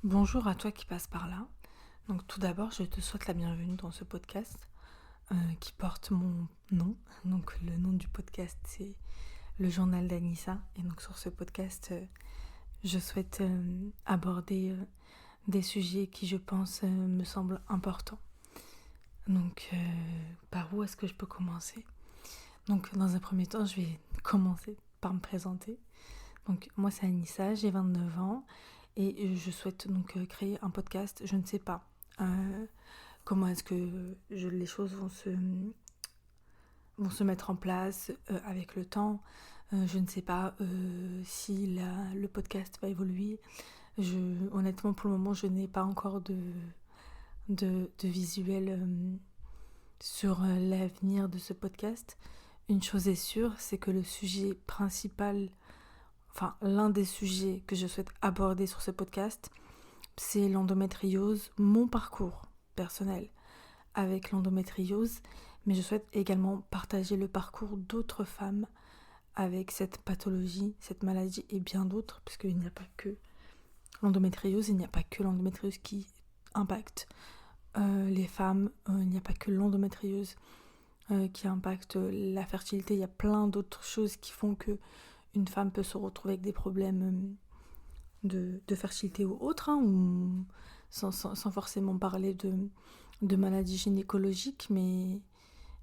Bonjour à toi qui passe par là. Donc tout d'abord, je te souhaite la bienvenue dans ce podcast qui porte mon nom. Donc le nom du podcast, c'est le journal d'Anissa. Et donc sur ce podcast, je souhaite aborder des sujets qui, je pense, me semblent importants. Donc par où est-ce que je peux commencer? Donc dans un premier temps, je vais commencer par me présenter. Donc moi c'est Anissa, j'ai 29 ans et je souhaite donc créer un podcast. Je ne sais pas comment est-ce que les choses vont se mettre en place avec le temps. Je ne sais pas si le podcast va évoluer. Honnêtement, pour le moment, je n'ai pas encore de visuel sur l'avenir de ce podcast. Une chose est sûre, c'est que le sujet principal, enfin l'un des sujets que je souhaite aborder sur ce podcast, c'est l'endométriose, mon parcours personnel avec l'endométriose, mais je souhaite également partager le parcours d'autres femmes avec cette pathologie, cette maladie et bien d'autres, parce qu'il n'y a pas que l'endométriose, il n'y a pas que l'endométriose qui impacte les femmes, il n'y a pas que l'endométriose qui impacte la fertilité, il y a plein d'autres choses qui font que une femme peut se retrouver avec des problèmes de fertilité ou autres, hein, ou sans forcément parler de maladies gynécologiques, mais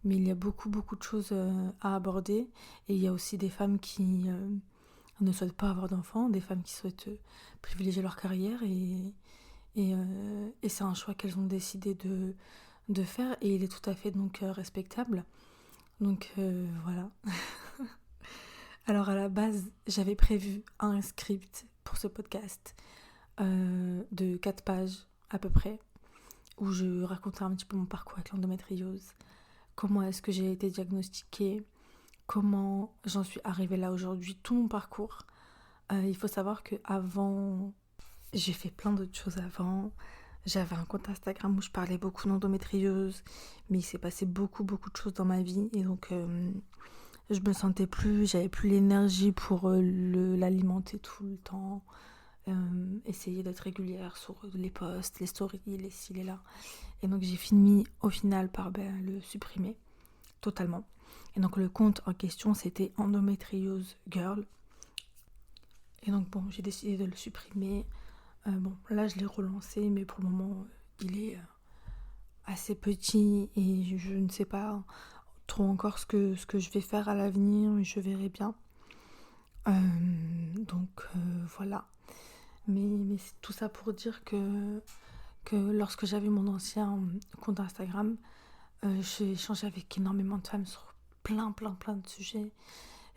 il y a beaucoup de choses à aborder. Et il y a aussi des femmes qui ne souhaitent pas avoir d'enfants, des femmes qui souhaitent privilégier leur carrière, et c'est un choix qu'elles ont décidé de faire, et il est tout à fait donc respectable. Donc voilà. Alors à la base, j'avais prévu un script pour ce podcast de 4 pages à peu près, où je racontais un petit peu mon parcours avec l'endométriose, comment est-ce que j'ai été diagnostiquée, comment j'en suis arrivée là aujourd'hui, tout mon parcours. Il faut savoir que avant, j'ai fait plein d'autres choses avant. J'avais un compte Instagram où je parlais beaucoup d'endométriose, mais il s'est passé beaucoup de choses dans ma vie, et donc je me sentais plus, j'avais plus l'énergie pour l'alimenter tout le temps. Essayer d'être régulière sur les posts, les stories, les ci, les là. Et donc j'ai fini au final par le supprimer totalement. Et donc le compte en question, c'était Endometriose Girl. Et donc bon, j'ai décidé de le supprimer. Bon, là je l'ai relancé, mais pour le moment, il est assez petit et je ne sais pas trop encore ce que je vais faire à l'avenir, mais je verrai bien. Voilà. Mais c'est tout ça pour dire que lorsque j'avais mon ancien compte Instagram, j'ai échangé avec énormément de femmes sur plein de sujets.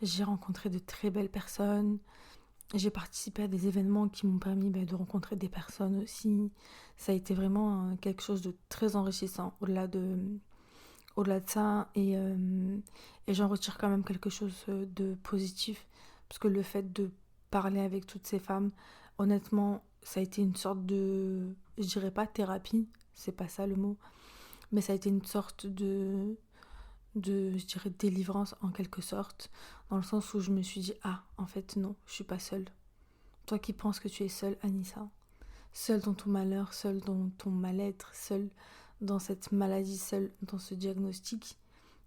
J'ai rencontré de très belles personnes. J'ai participé à des événements qui m'ont permis de rencontrer des personnes aussi. Ça a été vraiment quelque chose de très enrichissant au-delà de ça. Et j'en retire quand même quelque chose de positif. Parce que le fait de parler avec toutes ces femmes, honnêtement, ça a été une sorte de... Je dirais pas thérapie, c'est pas ça le mot. Mais ça a été une sorte je dirais, délivrance en quelque sorte. Dans le sens où je me suis dit, ah, en fait, non, je suis pas seule. Toi qui penses que tu es seule, Anissa, seule dans ton malheur, seule dans ton mal-être, seule dans cette maladie, seule dans ce diagnostic,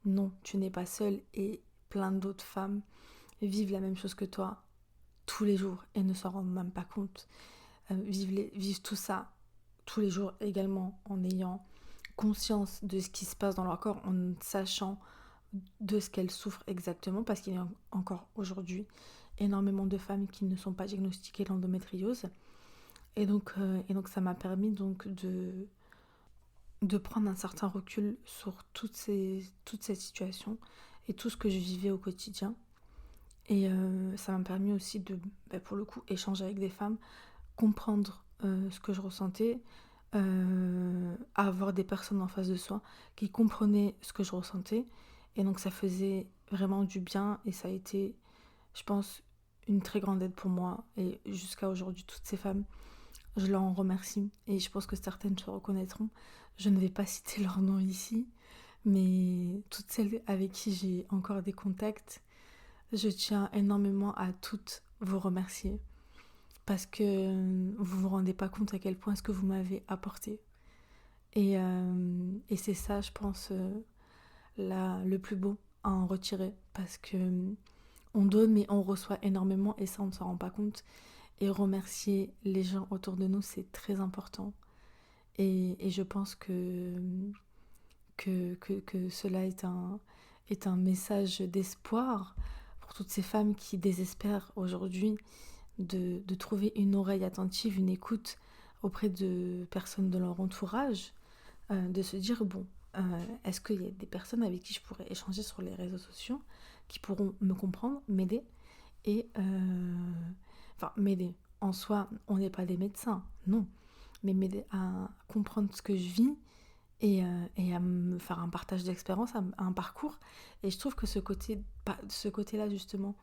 non, tu n'es pas seule, et plein d'autres femmes vivent la même chose que toi tous les jours et ne s'en rendent même pas compte. Vivent tout ça tous les jours également en ayant conscience de ce qui se passe dans leur corps, en sachant de ce qu'elles souffrent exactement, parce qu'il y a encore aujourd'hui énormément de femmes qui ne sont pas diagnostiquées l'endométriose. Et donc ça m'a permis donc de prendre un certain recul sur toutes ces situations et tout ce que je vivais au quotidien. Et ça m'a permis aussi de, pour le coup, échanger avec des femmes, comprendre ce que je ressentais, avoir des personnes en face de soi qui comprenaient ce que je ressentais. Et donc ça faisait vraiment du bien, et ça a été, je pense, une très grande aide pour moi. Et jusqu'à aujourd'hui, toutes ces femmes, je leur en remercie. Et je pense que certaines se reconnaîtront. Je ne vais pas citer leur nom ici, mais toutes celles avec qui j'ai encore des contacts, je tiens énormément à toutes vous remercier. parce que vous vous rendez pas compte à quel point ce que vous m'avez apporté. Et c'est ça, je pense, le plus beau à en retirer, parce que on donne mais on reçoit énormément et ça on ne s'en rend pas compte. Et remercier les gens autour de nous, c'est très important. Et je pense que cela est un message d'espoir pour toutes ces femmes qui désespèrent aujourd'hui de trouver une oreille attentive, une écoute auprès de personnes de leur entourage, de se dire, bon, est-ce qu'il y a des personnes avec qui je pourrais échanger sur les réseaux sociaux qui pourront me comprendre, m'aider et... Enfin, m'aider. En soi, on n'est pas des médecins, non. Mais m'aider à comprendre ce que je vis et à me faire un partage d'expérience, un parcours. Et je trouve que ce côté-là, justement,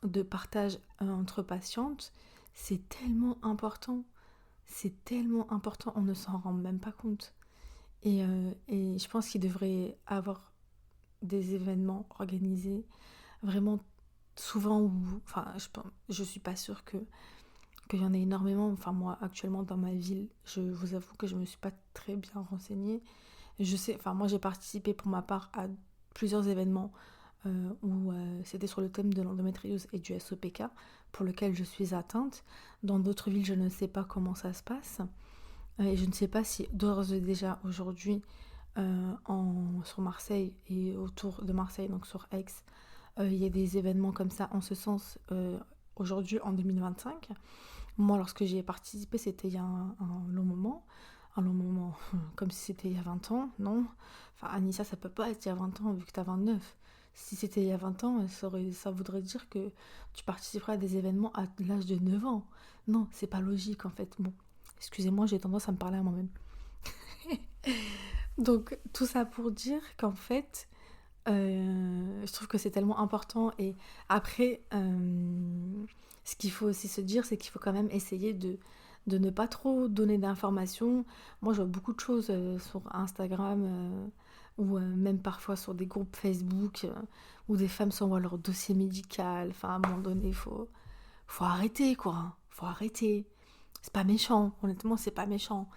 de partage entre patientes, c'est tellement important. C'est tellement important, on ne s'en rend même pas compte. Et je pense qu'il devrait avoir des événements organisés vraiment souvent où... Enfin, je suis pas sûre qu'il y en ait énormément. Enfin, moi, actuellement, dans ma ville, je vous avoue que je me suis pas très bien renseignée. Je sais, enfin, moi, j'ai participé pour ma part à plusieurs événements où c'était sur le thème de l'endométriose et du SOPK, pour lequel je suis atteinte. Dans d'autres villes, je ne sais pas comment ça se passe. Et je ne sais pas si d'ores et déjà aujourd'hui, sur Marseille et autour de Marseille, donc sur Aix, il y a des événements comme ça en ce sens aujourd'hui en 2025. Moi, lorsque j'y ai participé, c'était il y a un long moment. Un long moment, comme si c'était il y a 20 ans, non. Enfin, Anissa, ça peut pas être il y a 20 ans vu que tu as 29. Si c'était il y a 20 ans, ça voudrait dire que tu participerais à des événements à l'âge de 9 ans. Non, c'est pas logique en fait. Bon, excusez-moi, j'ai tendance à me parler à moi-même. Donc, tout ça pour dire qu'en fait, je trouve que c'est tellement important. Et après, ce qu'il faut aussi se dire, c'est qu'il faut quand même essayer de ne pas trop donner d'informations. Moi, je vois beaucoup de choses sur Instagram ou même parfois sur des groupes Facebook où des femmes s'envoient leur dossier médical. Enfin, à un moment donné, faut arrêter, quoi. Faut arrêter. C'est pas méchant, honnêtement, c'est pas méchant.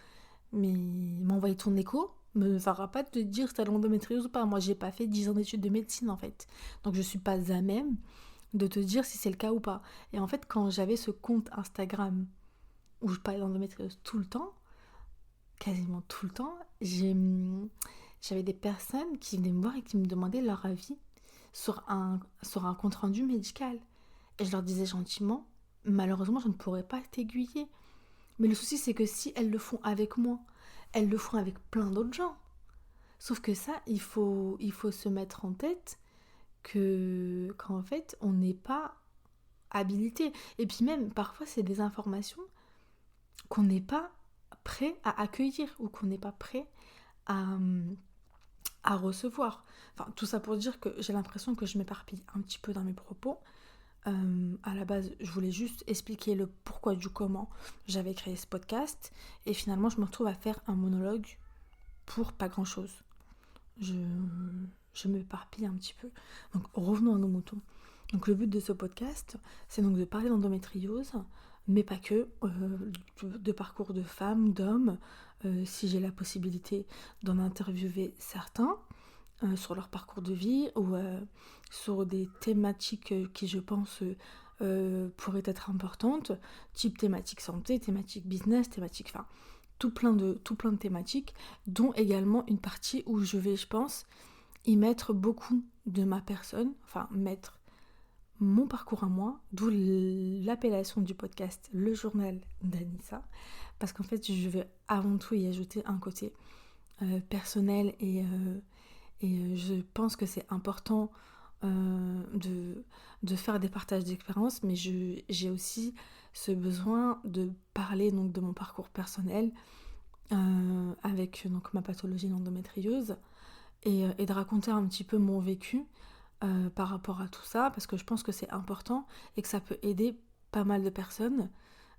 Mais m'envoyer ton écho me fera pas te dire si t'as l'endométriose ou pas. Moi, j'ai pas fait 10 ans d'études de médecine, en fait. Donc, je suis pas à même de te dire si c'est le cas ou pas. Et en fait, quand j'avais ce compte Instagram où je parlais d'endométriose tout le temps, quasiment tout le temps, j'avais des personnes qui venaient me voir et qui me demandaient leur avis sur un compte-rendu médical. Et je leur disais gentiment, malheureusement, je ne pourrais pas t'aiguiller. Mais le souci, c'est que si elles le font avec moi, elles le font avec plein d'autres gens. Sauf que ça, il faut se mettre en tête qu'en fait, on n'est pas habilité. Et puis même, parfois, c'est des informations qu'on n'est pas prêt à accueillir ou qu'on n'est pas prêt à, à recevoir. Enfin, tout ça pour dire que j'ai l'impression que je m'éparpille un petit peu dans mes propos. À la base, je voulais juste expliquer le pourquoi du comment j'avais créé ce podcast. Et finalement, je me retrouve à faire un monologue pour pas grand-chose. Je, je m'éparpille un petit peu. Donc, revenons à nos moutons. Donc, le but de ce podcast, c'est donc de parler d'endométriose, mais pas que, de parcours de femmes, d'hommes, si j'ai la possibilité d'en interviewer certains, sur leur parcours de vie ou sur des thématiques qui, je pense, pourraient être importantes, type thématique santé, thématique business, thématique, enfin, tout plein de thématiques, dont également une partie où je vais, je pense, y mettre beaucoup de ma personne, enfin, mettre mon parcours à moi, d'où l'appellation du podcast, le journal d'Anissa, parce qu'en fait, je vais avant tout y ajouter un côté personnel et je pense que c'est important de faire des partages d'expériences, mais j'ai aussi ce besoin de parler donc de mon parcours personnel avec donc ma pathologie d'endométriose et de raconter un petit peu mon vécu par rapport à tout ça, parce que je pense que c'est important et que ça peut aider pas mal de personnes,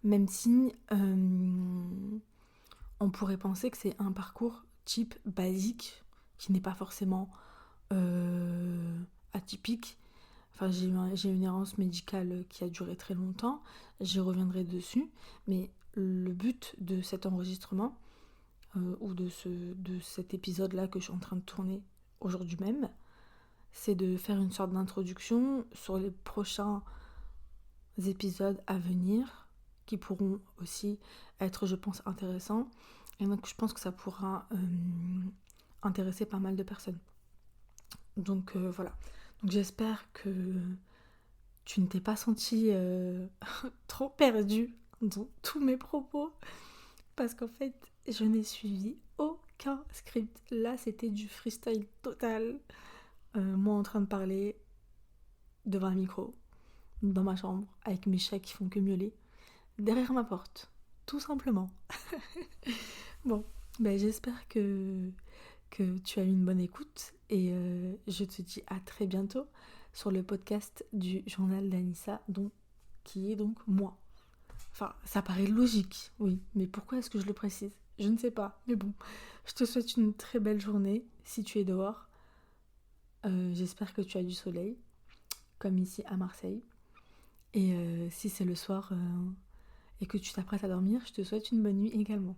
même si on pourrait penser que c'est un parcours type basique, qui n'est pas forcément atypique, Enfin, j'ai une errance médicale qui a duré très longtemps, j'y reviendrai dessus, mais le but de cet enregistrement, ou de cet épisode-là que je suis en train de tourner aujourd'hui même, c'est de faire une sorte d'introduction sur les prochains épisodes à venir, qui pourront aussi être, je pense, intéressants. Et donc, je pense que ça pourra intéresser pas mal de personnes. Donc, voilà. Donc, j'espère que tu ne t'es pas senti trop perdu dans tous mes propos, parce qu'en fait, je n'ai suivi aucun script. Là, c'était du freestyle total. Moi en train de parler devant un micro, dans ma chambre, avec mes chats qui font que miauler, derrière ma porte, tout simplement. Bon, ben j'espère que tu as eu une bonne écoute, et je te dis à très bientôt sur le podcast du journal d'Anissa, qui est donc moi. Enfin, ça paraît logique, oui, mais pourquoi est-ce que je le précise? Je ne sais pas, mais bon. Je te souhaite une très belle journée si tu es dehors. J'espère que tu as du soleil, comme ici à Marseille. Et si c'est le soir et que tu t'apprêtes à dormir, je te souhaite une bonne nuit également.